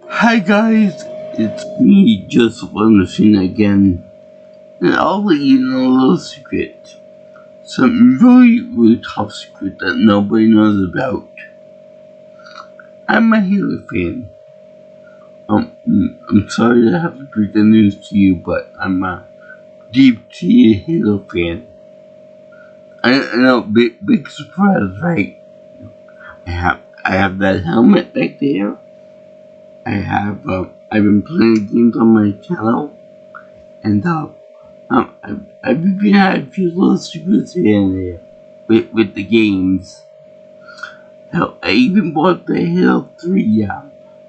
Hi guys, it's me, just Wonderson again, and I'll let you know a little secret. Some really top secret that nobody knows about. I'm a Halo fan. I'm sorry to have to break the news to you, but I'm a deep-seated Halo fan. I know, big surprise, right? I have that helmet back there. I've been playing games on my channel, and I've even had a few little secrets here and there with the games. Hell, I even bought the Halo 3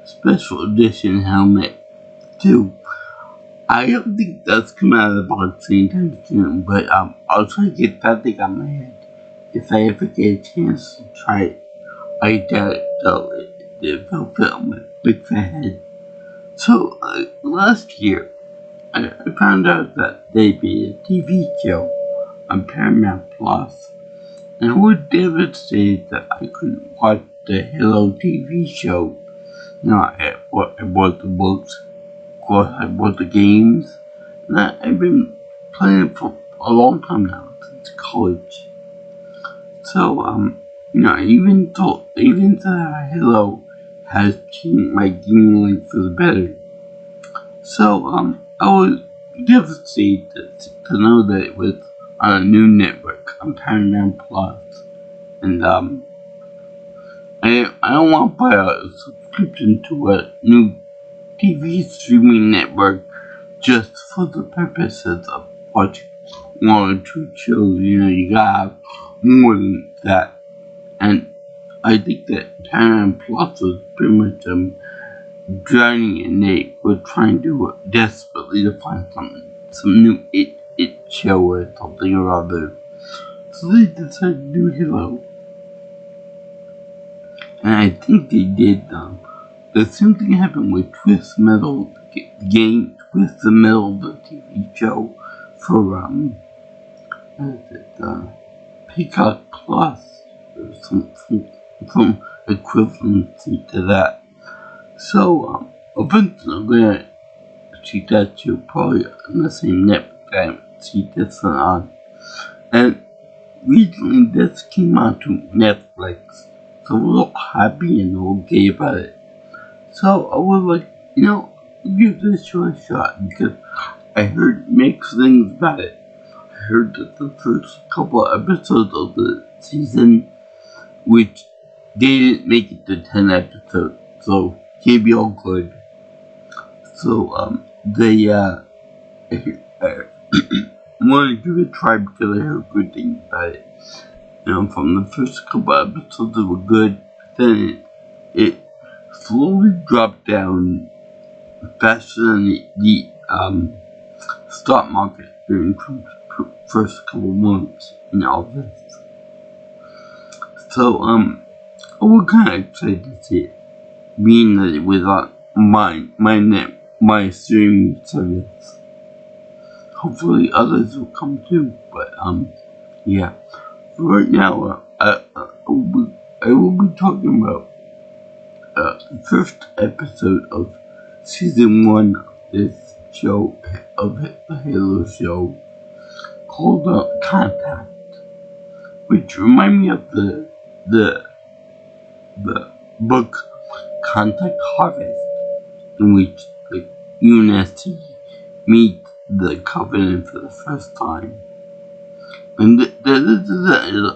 special edition helmet too. I don't think that's coming out of the box anytime soon, but I'll try to get that thing on my head if I ever get a chance to try it. I doubt it though. It will fit on my big fat head. So last year, I found out that they made a TV show on Paramount Plus, and I was devastated that I couldn't watch the Halo TV show. I bought the books, of course I bought the games, and I've been playing for a long time now, since college. So, even though Halo has changed my gaming life for the better. So, I was devastated to know that it was on a new network on Paramount Plus, and I don't want to buy a subscription to a new TV streaming network just for the purposes of watching one or two shows. You gotta have more than that, and I think that Paramount Plus was pretty much drowning in it. We're trying to desperately to find some new it show or something or other. So they decided to do Halo. And I think they did, the same thing happened with Twist Metal, Twist the Metal, the TV show for, Peacock Plus, or some equivalency to that. So, eventually I'm gonna see that show probably on the same network I see this one on. And recently this came out to Netflix, so I'm a little happy and okay about it. So I was like, give this show a shot because I heard mixed things about it. I heard that the first couple episodes of the season, which they didn't make it to 10 episodes, so can't be all good. So I wanted to give it a try because I heard good things about it. From the first couple episodes that were good, then it slowly dropped down faster than the stock market during the first couple months in August. So I was kind of excited to see it, being that it was on my streaming service. Hopefully others will come too, but yeah. Right now, I will be talking about the first episode of season 1 of this show, of the Halo show, called Contact, which remind me of the book Contact Harvest, in which the UNSC meet the Covenant for the first time. And this is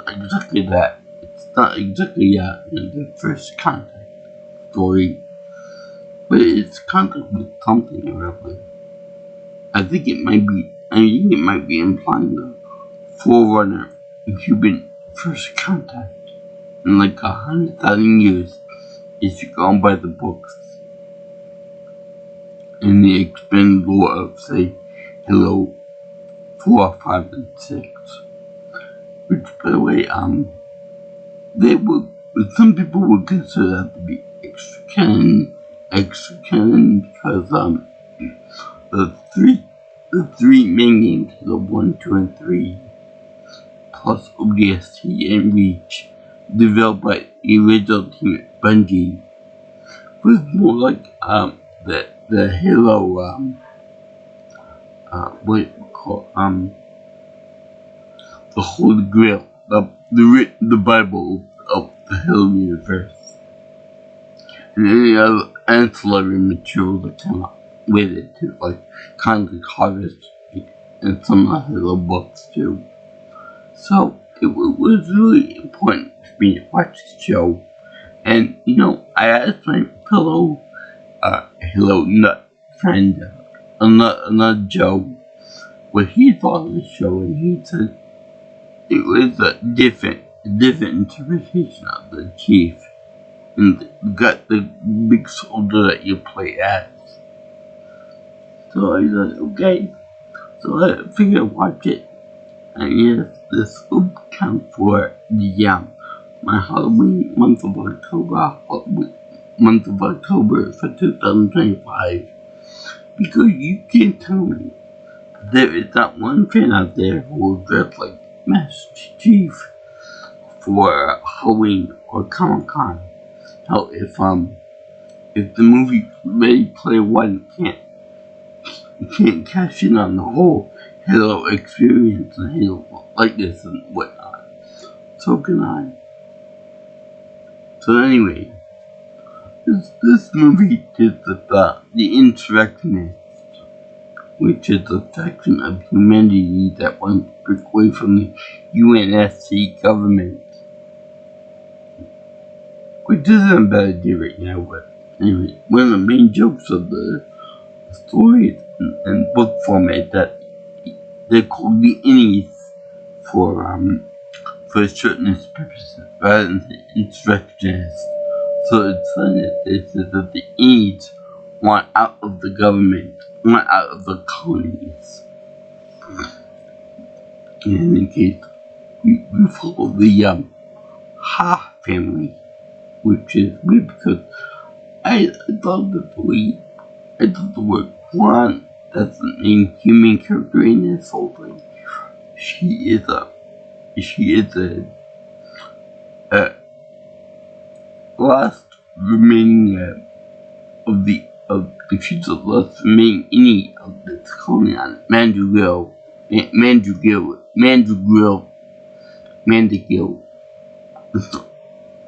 exactly that. It's not exactly the first contact story, but it's contact with something around. I think it might be implying the forerunner of human first contact in like 100,000 years if you go by the books and the expanded lore of, say, Halo 4, 5, and 6. Which, by the way, some people would consider that to be extra canon because the three main games, the 1, 2, and 3, plus ODST and Reach, developed by the original team at Bungie, was more like the Halo what you call the Holy Grail, the Bible of the Halo universe, and any other ancillary material that came up with it too, like kind of harvest and some of the Halo books too. So it was really important for me to watch the show, and I asked my fellow Halo nut friend, another Joe, what he thought of the show, and he said it was a different interpretation of the Chief, and got the big soldier that you play as. So I said, okay. So I figured I'd watch it, and yes, this will count for the my Halloween month of October, for 2025, because you can't tell me there is not one fan out there who will dress like Master Chief for Halloween or Comic-Con. Hell, if the movie Ready Player One can't cash in on the whole Halo experience and Halo likeness and whatnot, so can I. So anyway, this movie is about the insurrectionists, which is a section of humanity that wants to break away from the UNSC government. Which isn't a bad idea right now, but anyway, one of the main jokes of the story and book format that they're called the innies for shortness purposes rather than the insurrectionists. So it's funny that they said that the innies want out of the government, want out of the colonies. And in case we follow the Ha family, which is weird because I thought the word Quan, that's the main human character in this whole thing. She is a last remaining she's the last remaining any of this colony on Mandrill.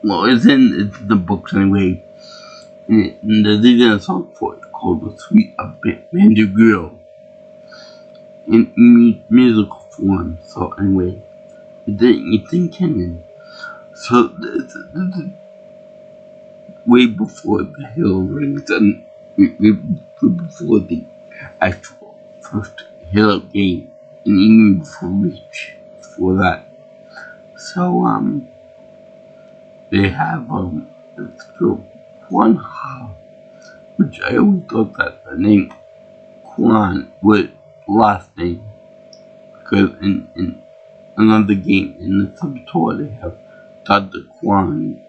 Well, it's in the books anyway. And they did a song for it called The Sweet of Mandrill in musical form. So anyway, it's in canon. So this is way before the Halo rings and way before the actual first Halo game, and even before Reach, before that. So they have this girl Quan Ha, which I always thought that the name Quan was the last name, because in another game in the subtitle they have Dr. Quan,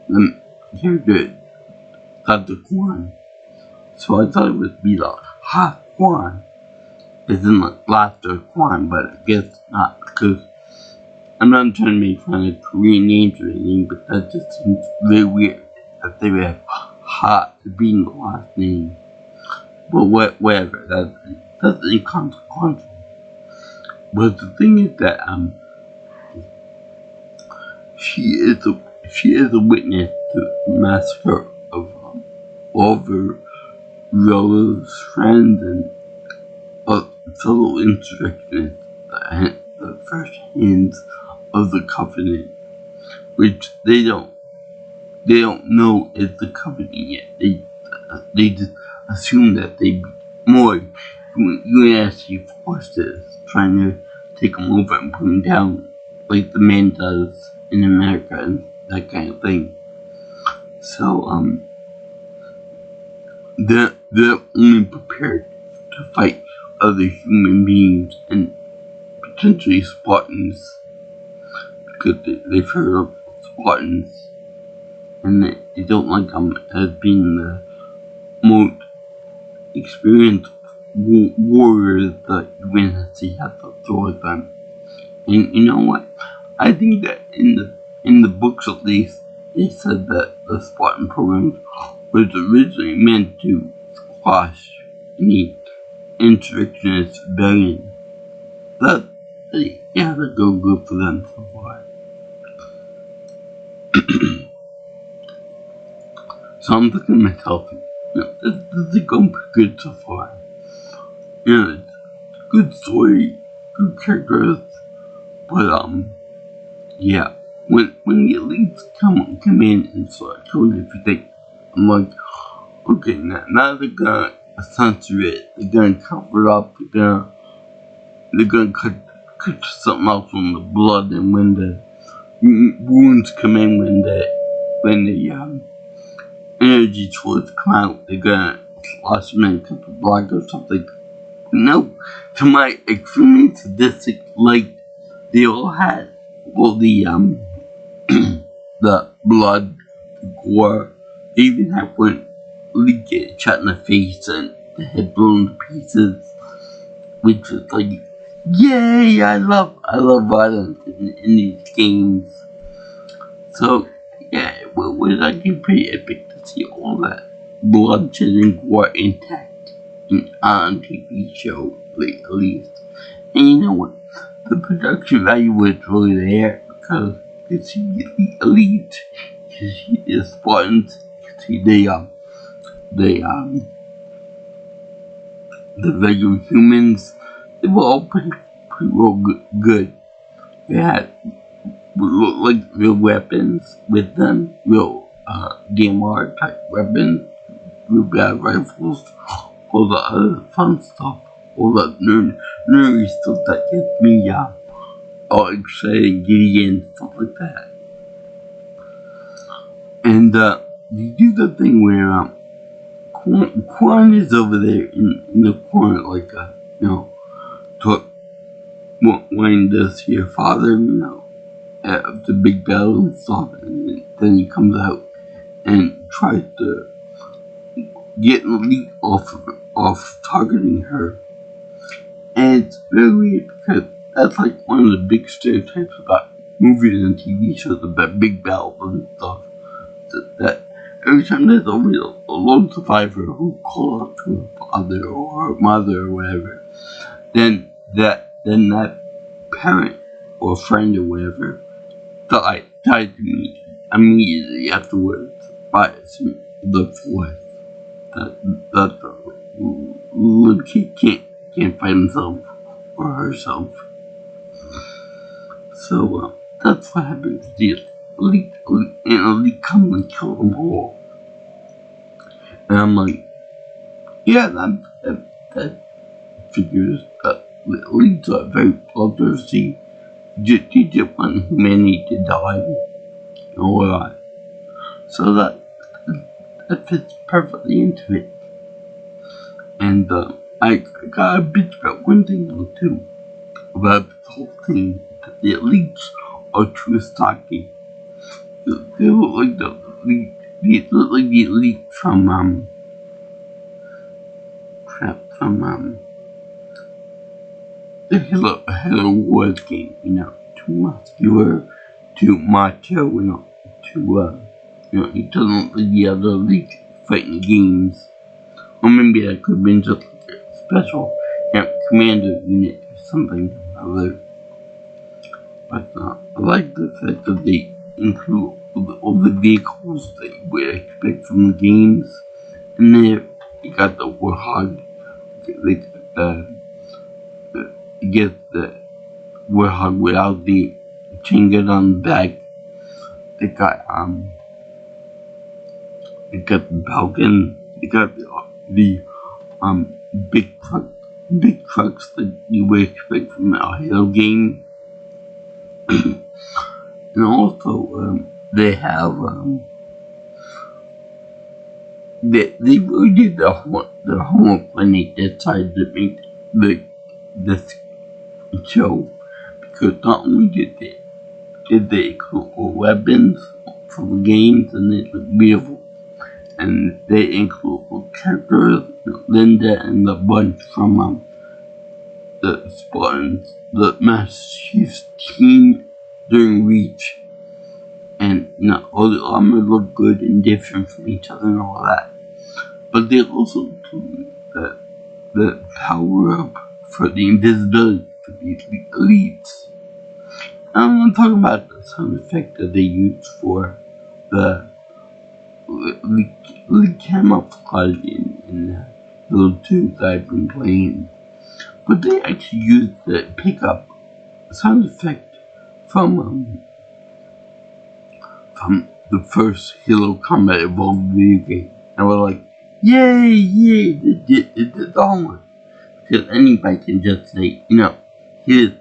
the character Dr. Quan. So I thought it would be like Ha Quan, as in like laughter Quan, but I guess not, because I'm not trying to make fun of Korean names or anything, but that just seems very weird that they would have Ha being the last name. But whatever, that's inconsequential. But the thing is that she is a witness to the massacre of all of her relatives, friends, and fellow insurrectionists, the first hands of the Covenant, which they don't know is the Covenant yet. They just assume that they be more UNSC forces trying to take them over and put them down, like the man does in America and that kind of thing. So they're only prepared to fight other human beings and potentially Spartans, because they've heard of Spartans and they don't like them as being the most experienced warriors that UNSC has to throw at them. And you know what? I think that in the books at least, they said that the Spartan programs was originally meant to squash any insurrectionist rebellion. But yeah, that go good for them so far. So I'm thinking to myself, this is going pretty good so far. It's a good story, good characters, but yeah. When the elites come in and start killing everything, I'm like, okay, now they're gonna censor it, they're gonna cover it up, they're gonna cut something else from the blood, and when the wounds come in, when the energy towards come out, they're gonna slash them in cut the blood or something. No, to my extremely sadistic light, they all had all the the blood, gore. They even had one leak get shot in the face and the head blown to pieces, which was like, yay! I love violence in these games. So yeah, it was actually pretty epic to see all that bloodshed and gore intact on TV show, at least. And you know what? The production value was really there because you see the elite, you see the Spartans, you see the regular humans. They were all pretty well good. They had like real weapons with them, real DMR type weapons, real bad rifles, all the other fun stuff, all the nerdy stuff that gets me all excited, giddy and stuff like that. And you do the thing where Quan is over there in the corner, like wanting to see your father, at the big battle and stuff, and then he comes out and tries to get Elite off targeting her. And it's very weird because that's like one of the big stereotypes about movies and TV shows about big battles and stuff. That every time there's always a lone survivor who calls out to her father or her mother or whatever, then that parent or friend or whatever died immediately afterwards by the force. That the little kid can't fight himself or herself. So that's what happens to the elite, and elite come and kill them all. And I'm like, yeah, that figures. Elites are very bloodthirsty. They just want humanity to die. So that fits perfectly into it. And I got a bitch about one thing though too, about this whole thing, that the elites are too stocky. They look like the elite from the Halo Wars game, too muscular, too macho, he doesn't look like the other elite fighting games. Or maybe that could have been just like a special commander unit or something or other. But I like the fact that they include all the vehicles that you would expect from the games. And there you got the Warthog, you get the Warthog without the chain gun on the back. They got the Falcon. They got the big trucks that you would expect from a Halo game. And also they have they really did the homework when they decided to make this show, because not only did they include weapons from the games and they look beautiful, and they include characters, Linda and the bunch from the Spartans, the Master Chief's team during Reach. and all the armor look good and different from each other and all that. But they also include the power up for the invisibility for the elites. I'm not talking about the sound effect that they use for the camouflage in the two that I've been playing, but they actually use the pickup sound effect from the first Halo Combat Evolved video game. And we're like, yay, they did all one. Because anybody can just say, here's a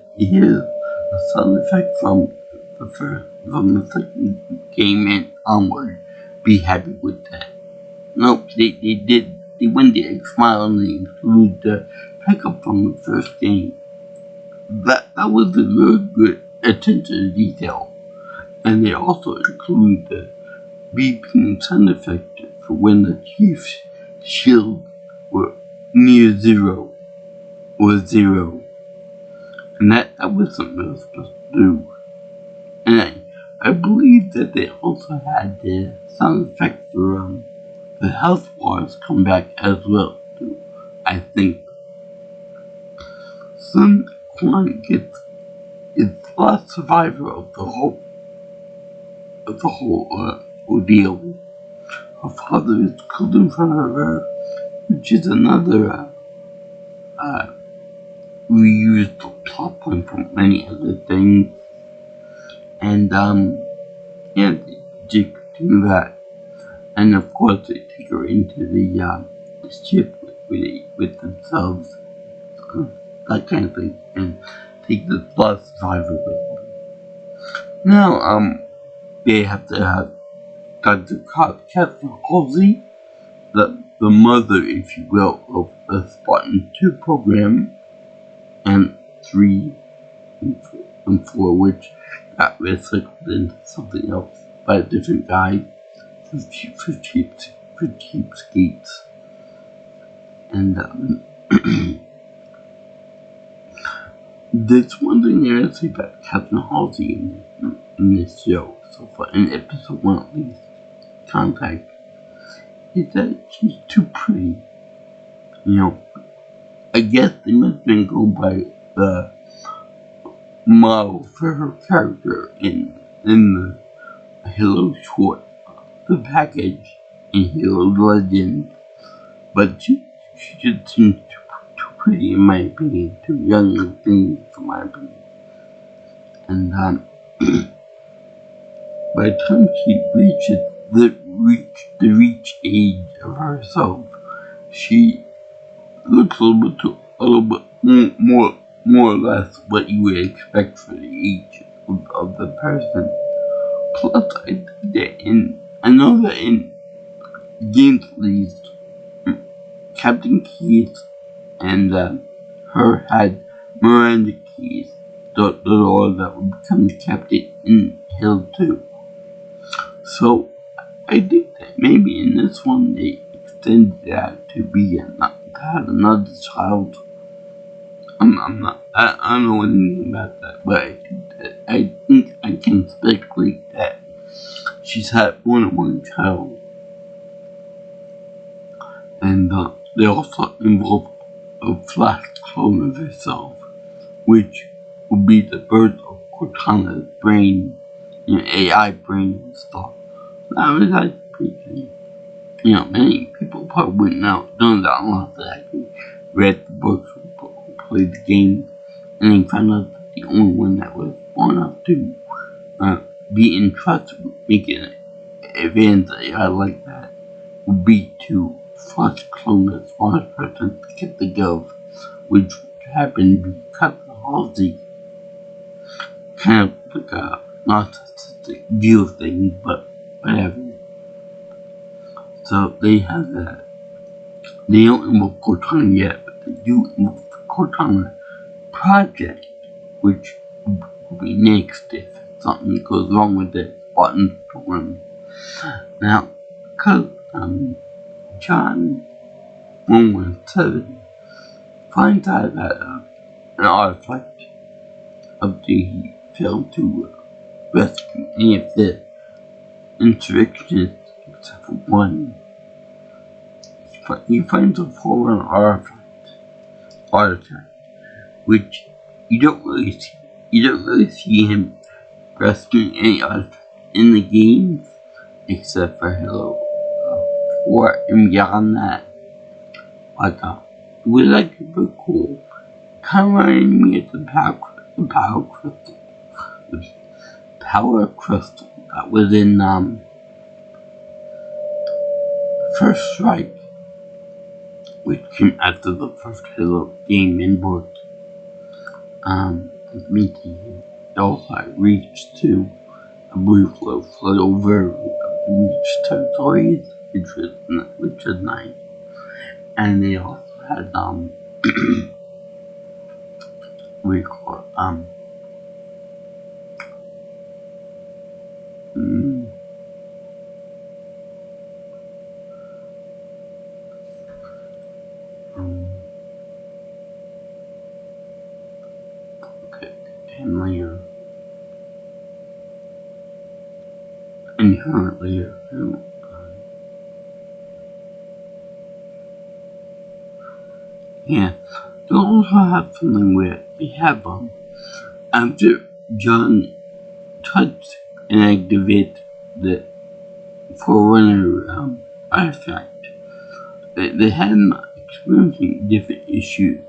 sound effect from the second game and onward. Be happy with that. Nope, they went the X mile and they included the pickup from the first game. That was a really good attention to detail. And they also include the beeping sound effect for when the Chief's shield were near zero or zero. And that was something they were supposed to do. And I believe that they also had the sound effect for the health bars come back as well too. I think some client gets is the last survivor of the whole ordeal. Her father is killed in front of her, which is another reused plot point from many other things. And they do that. And of course they take her into the ship with themselves, that kind of thing, and take the last survivor with them. Now, they have to have Dr. Catherine Halsey, the mother, if you will, of the Spartan 2 program, and 3 and 4, which got recycled into something else by a different guy for cheapskates. And there's one thing I say about Catherine Halsey in this show so far, in episode 1 at least, Contact, is that she's too pretty. I guess they must have been going by the model for her character in the Halo short, the package in Halo Legends, but she just seems too pretty in my opinion, too young looking for my opinion. And by the time she reaches the reach age of herself, she looks a little bit more or less what you would expect for the age of the person. Plus, I know that in games at least, Captain Keith and her had Miranda Keith, the daughter that would become the captain in Halo 2. So I think that maybe in this one they extended that to have another child. I don't know anything about that, but I think I can speculate that she's had more than one child. And they also involve a flash clone of herself, which will be the birth of Cortana's brain, AI brain and stuff. That's pretty. Many people probably wouldn't know that unless they actually read the books or played the game, and then found out that the only one that was smart enough to be entrusted with making an advanced AI like that would be to flash clone the smartest person to get the gov, which happened to be Captain Halsey. Kind of like a narcissistic view of things, but whatever. So they have that. They don't involve Cortana yet, but they do involve the Cortana project, which will be next if something goes wrong with the Spartan program. Now, because John 117 finds out that an artifact of the he failed to rescue any of the insurrectionists except for one. He finds a fallen artifact, which you don't really see him rescuing any artifact in the games except for Halo 4, and beyond that, like it was like super cool. Kind of reminded me of the power crystal that was in First Strike, which came after the first Halo game in book. It also had reach to, I believe, flood over reach territories, which was nice. And they also had we call okay, and later, inherent layer. Yeah, they also have something where they have after John touched and activated the Forerunner artifact, they had him experiencing different issues,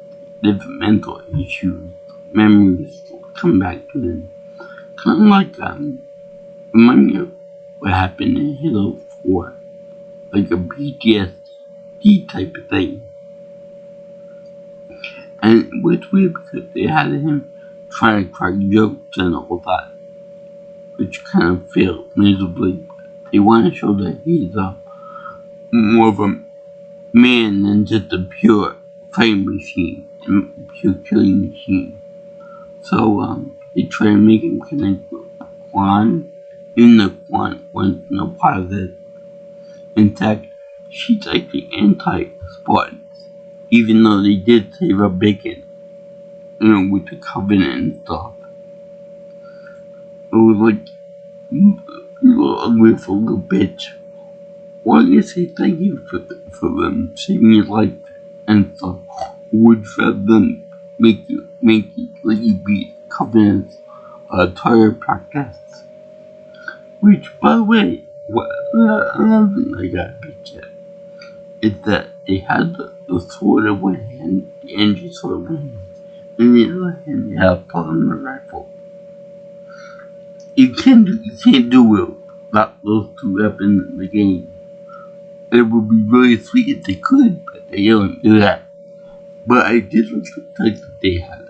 different mental issues, memories come back to them. Kind of like remind me of what happened in Halo 4, like a PTSD type of thing. And it was weird because they had him trying to crack jokes and all that, which kind of failed miserably. They want to show that he's more of a man than just a pure fighting machine, a pure killing machine. So they try to make him connect with Quan, even though Quan was no part of it. In fact, she's actually anti-Spartans, even though they did save her bacon, with the Covenant and stuff. It was like, you little ugly for a little bitch. Why don't you say thank you for them saving your life and stuff? Would rather than make you let you beat Covenant's target practice. Which, by the way, another thing I got picture is that they had the sword in one hand, the energy sword in one hand, and the other hand they had a polymer rifle. You can't do without those two weapons in the game. It would be really sweet if they could, but they don't do that. But I did like the fact that they had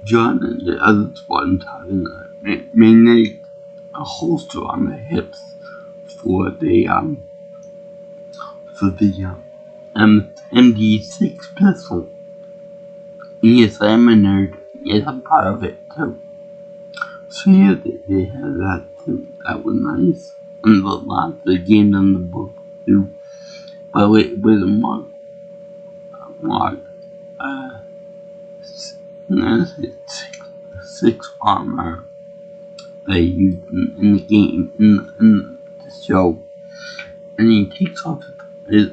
John and the other Spartans having a holster on their hips for the MD6 pistol. Yes, I'm a nerd. Yes, I'm part of it too. So yeah, they had that too. That was nice. And the lot of the games in the book too. But with a mod 6 armor they used in the game, in the show. And he takes off his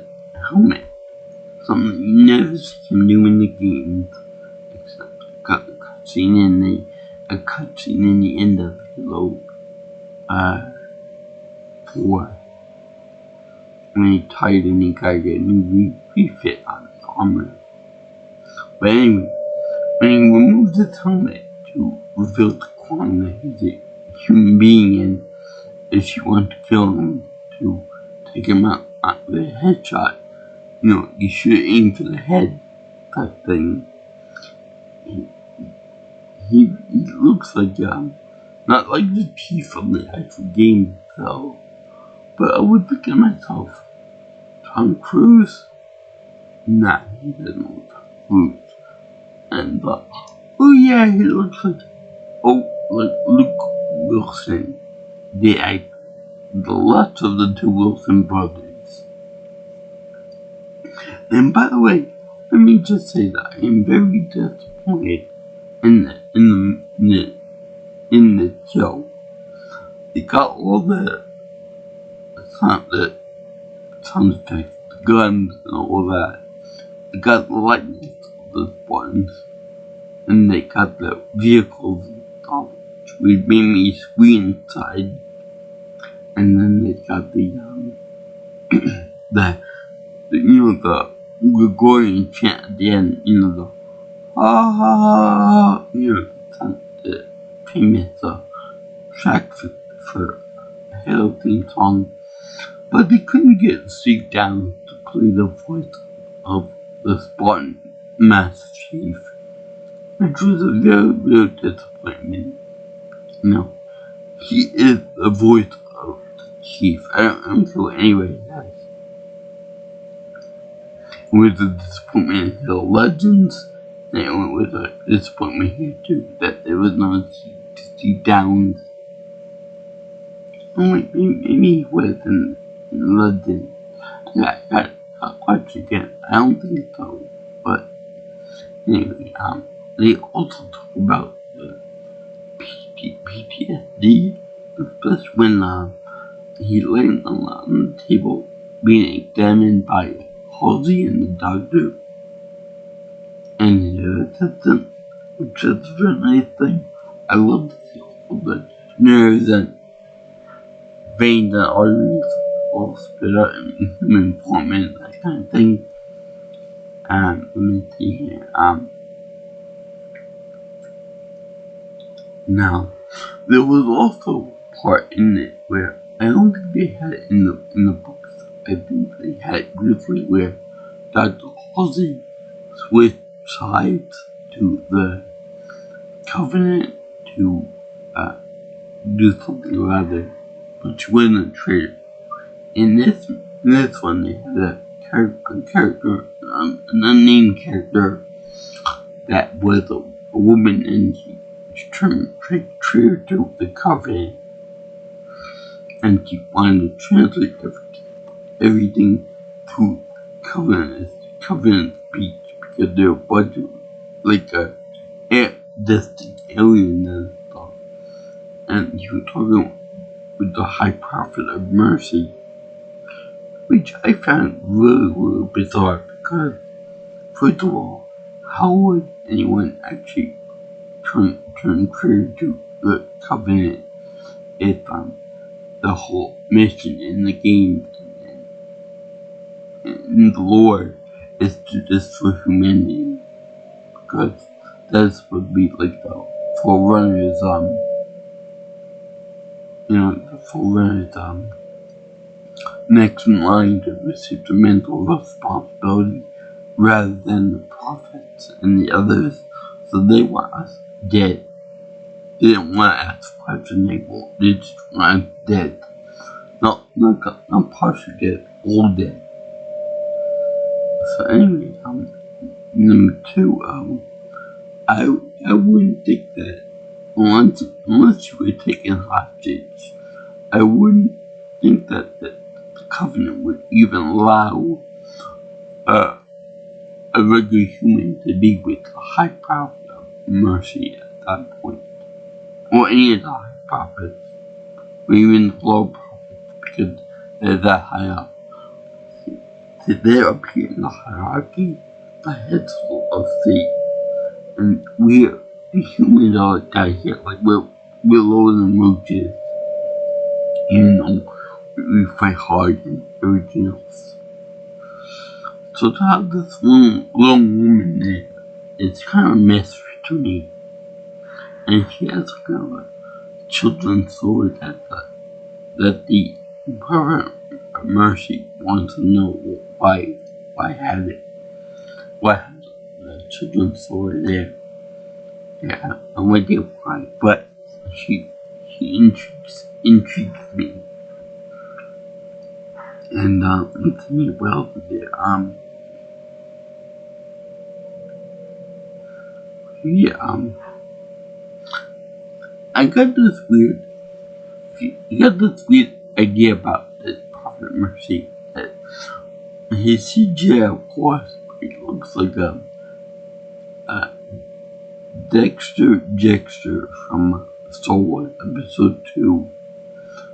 helmet. Something you never see him do in the game. Except a cutscene in the end of Halo 4. When he tied and he got a new refit on his armor. But anyway, when he removes his helmet to reveal to Quan that he's a human being and if she wants to kill him, to take him out with a headshot, you should aim for the head type thing. He looks like, not like the Chief from the actual game though, but I would think to myself, Tom Cruise? Nah, he doesn't look Tom Cruise. And, oh yeah, he looks like Luke Wilson, the last of the two Wilson brothers. And by the way, let me just say that I am very disappointed in the show. They got all the sound effects, the guns, and all that. They got the lightning, those buttons, and they got the vehicles and stuff, which made me scream inside. And then they got the the Gregorian chant at the end, the ah, the famous track for Halo theme song, but they couldn't get Zeke down to play the voice of the Spartan Master Chief, which was a very disappointment. He is the voice of the Chief. I don't care what anybody says. It was a disappointment in Halo Legends, and it was a disappointment here too, that there was no Zeke Downs. Maybe he was in London. I quite again. I don't think so. But anyway, they also talk about the PTSD, especially when he lay on the table being examined by Halsey and the doctor and the assistant, which is a very nice thing. I love to see all the nerves and veins and arteries all split out in human form and that kind of thing. Let me see here. Now, there was also a part in it where I don't think they had it in the books. I think they had it briefly where Dr. Halsey switched sides to the Covenant to do something rather, but she wasn't a traitor. In this one, they had a character, an unnamed character that was a woman, and she turned traitor to the Covenant, and she wanted to translate everything to Covenant speech because there was like a distant alien and stuff, and he was talking with the High Prophet of Mercy, which I found really bizarre because, first of all, how would anyone actually turn traitor to the Covenant if the whole mission in the game and in the lore is to destroy humanity? Because that's supposed to be like the Forerunners, the Forerunners, next in line to receive the mental responsibility rather than the prophets and the others. So they want us dead. They didn't want to ask questions, they just want us dead. Not partially dead, all dead. So anyway, number 2, I wouldn't think that unless you were taken hostage, I wouldn't think that the Covenant would even allow a regular human to be with the High Prophet of Mercy at that point, or any of the High Prophets, or even the Low Prophets, because they're that high up. They're up here in the hierarchy, the heads of state, and we're the humans are down here, like we're lower than roaches. We fight hard and everything else. So to have this lone woman there, it's kind of a mystery to me. And she has kind of a children's sword that the Prophet of Mercy wants to know why had it. Why has the children's sword there? Yeah, I went there why, but she intrigues me. And let's see what else is there. I got this weird idea about this Prophet Mercy. That his CGI, of course, it looks like a Dexter from Star Wars Episode 2.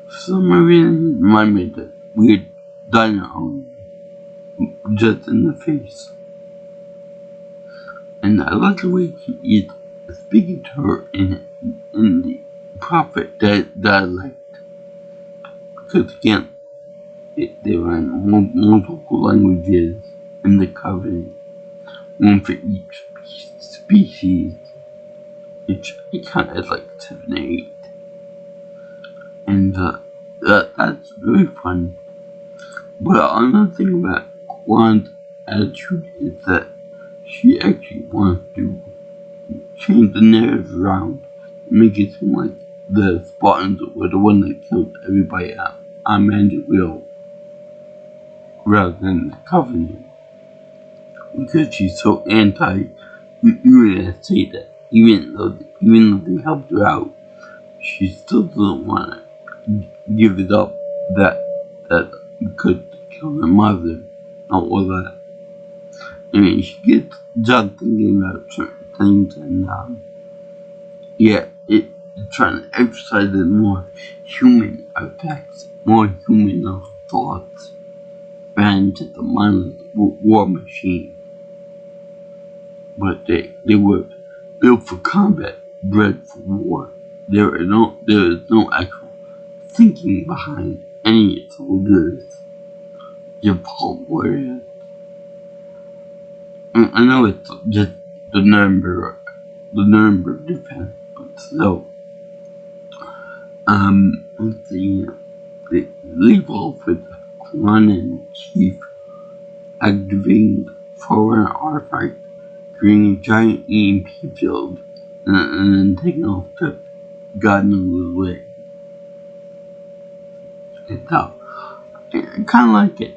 For some reason, he reminded me weird diner owner just in the face. And I like the way he is speaking to her in the prophet dialect. Because again, they were in multiple languages in the covenant, one for each species, which I count as like 7 or 8. And that's very fun. But another thing about Juan's attitude is that she actually wants to change the narrative around, make it seem like the Spartans were the one that killed everybody on Magic Wheel, rather than the Covenant. Because she's so anti, you wouldn't say that. Even though they helped her out, she still doesn't want to give it up that because they killed her mother, all that. I mean, she gets done thinking about certain things, and it's trying to emphasize the more human effects, more human thoughts, than just a mindless war machine. But they were built for combat, bred for war. There is no actual thinking behind any soldiers. Just called warriors. I know it's just the Nuremberg defense, but still. Let's see. They leave off with Quan and Chief activating the Forerunner artifact during a giant EMP field, and then taking off to God knows where. I kinda like it.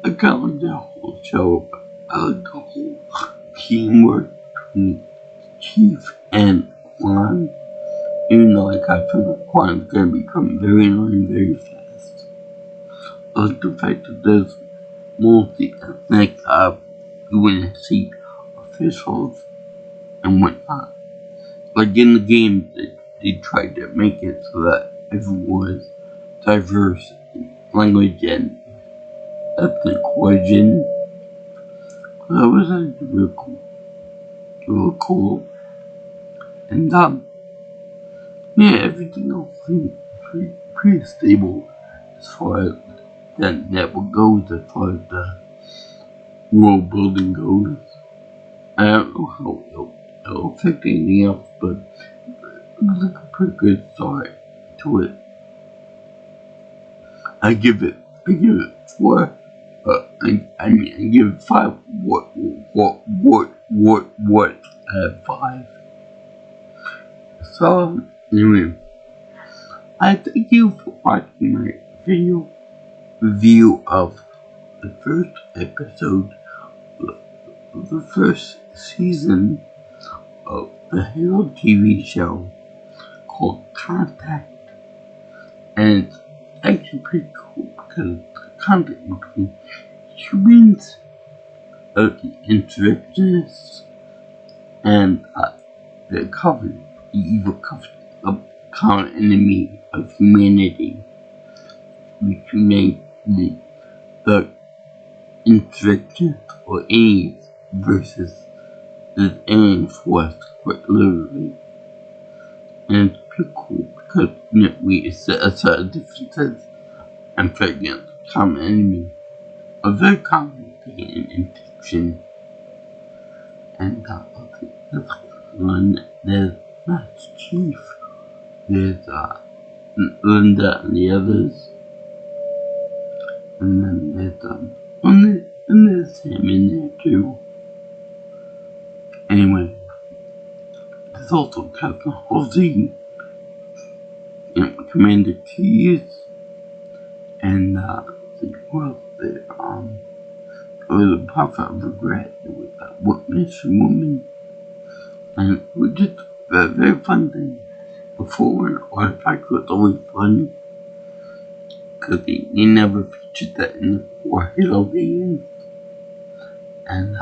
I kinda like the whole show, but I like the whole teamwork between Chief and Quan. Even though I feel like Quan is gonna become very annoying very fast. I like the fact that there's multi-ethnic UNSC officials and whatnot. Like in the game, they tried to make it so that everyone was diverse in language and ethnic origin. That was actually real cool. And everything else seemed pretty stable as far as that network goes, as far as the world building goes. I don't know how it'll affect anything else, but it was like a pretty good start to it. I give it 4. I give it 5. What out of 5. So anyway, I thank you for watching my video review of the first episode of the first season of the Halo TV show called Contact. And it's actually pretty cool because the contact between humans, the insurrectionists, and the Covenant, the evil Covenant, the common enemy of humanity, which made the insurrectionists or aliens versus the alien force, quite literally. And it's pretty cool because we set aside differences and fight against the common enemy. A very common thing in fiction. And there's one, there's Master Chief, there's Linda and the others, and then there's him in there too. Anyway, there's also Captain Halsey, Commander Keys, and who else there? It was a Prophet of Regret. It was that Witness woman, and it was just a very fun thing. Before, when Artifact was always fun, because they never featured that in the 4 Halo games, and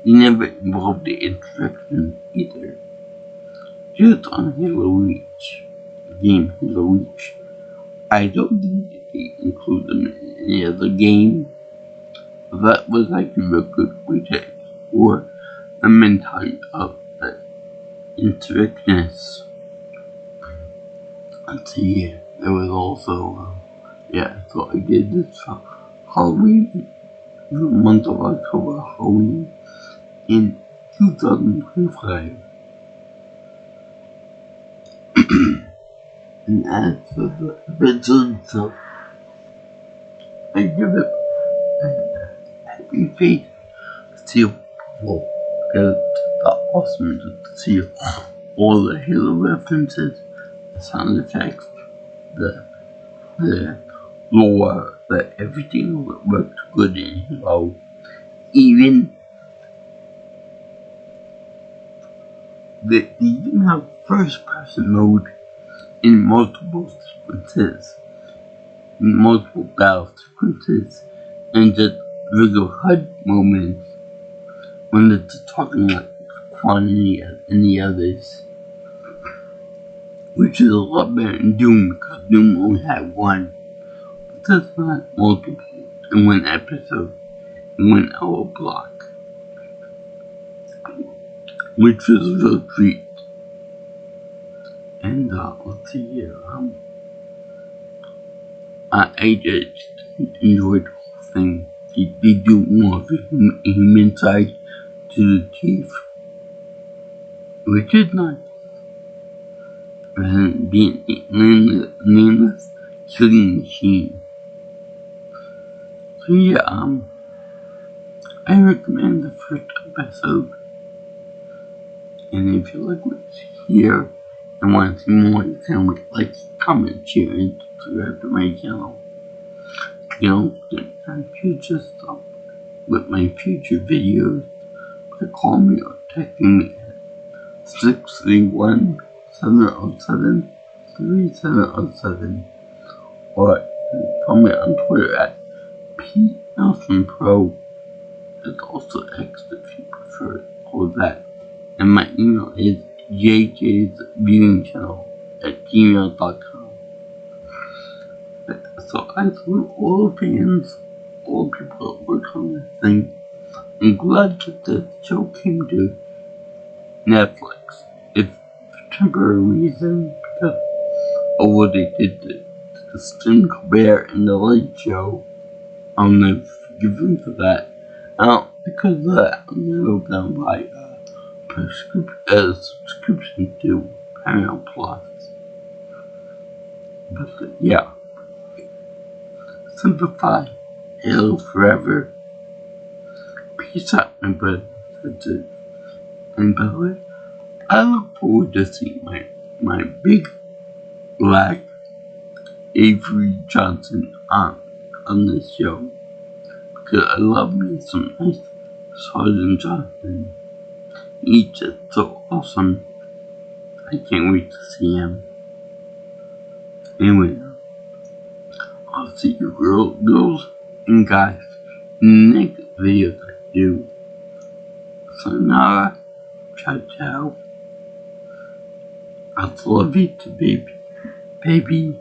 he never involved the introduction either. Just on Halo Reach, the game Halo Reach, I don't think include them in any other game. That was actually a good way to explore the mentality of the insurrectionists. Let's see, yeah, there was also, so I did this for Halloween, the month of October, Halloween, in 2025. And as for the episode itself, I give it a happy face seal because the awesome to see all the Halo references, the sound effects, the lore, that everything worked good in Halo. Even they even have first person mode in multiple sequences, in multiple battle sequences, and just regular HUD moments when it's talking like quantity of any others. Which is a lot better than Doom because Doom only had one. But that's not multiple in one episode, in 1 hour block. Which was a real treat. And let's see here. I just enjoyed the whole thing. They do more of the human side to the chief, which is nice. And being a nameless killing machine. So yeah, I recommend the first episode. And if you like what's here and want to see more, you can like, comment, share, and subscribe to my channel. You know, and future stuff with my future videos. But call me or text me at 631-707-3707, or follow me on Twitter at PNelsonPro. It's also X if you prefer all that. And my email is jjsviewingchannel@gmail.com. So I salute all the fans, all the people that work on this thing. I'm glad that the show came to Netflix. It's a temporary reason because of what they did to Stephen Colbert and the Late Show. I'll never forgive them for that. Because of that, I'm never gonna buy a subscription to Paramount Plus. But yeah. Simplify. Halo forever. Peace out, my brother. That's it. And by the way, I look forward to seeing my big black Avery Johnson on this show. Because I love me some nice Sergeant Johnson. He's just so awesome. I can't wait to see him. Anyway, I'll see you girls and guys in the next video that I do. Sayonara, ciao ciao. I love you, baby.